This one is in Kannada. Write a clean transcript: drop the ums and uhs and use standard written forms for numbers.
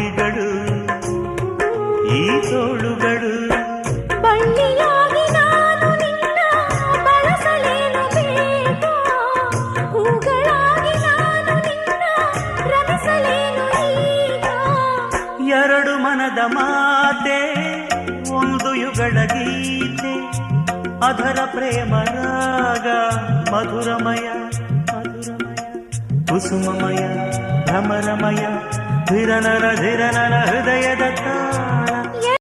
ಮೈಲಿಗಳು ಈ ತೋಳುಗಳು. ಬಳ್ಳಿಯಾಗಿ ನಾನು ನಿನ್ನ ಬಳಸಲೇನು ಬೇಗ, ಹೂಗಳಾಗಿ ನಾನು ನಿನ್ನ ರಮಿಸಲೇನು ಈಗ. ಎರಡು ಮನದ ಮಾತೆ ಒಂದು ಯುಗಳ ಗೀತೆ, ಅಧರ ಪ್ರೇಮ ರಾಗ ಮಧುರಮಯ ಕುಸುಮಮಯ ಭ್ರಮರಮಯ ಧಿರನರ ಧಿರನರ ಹೃದಯ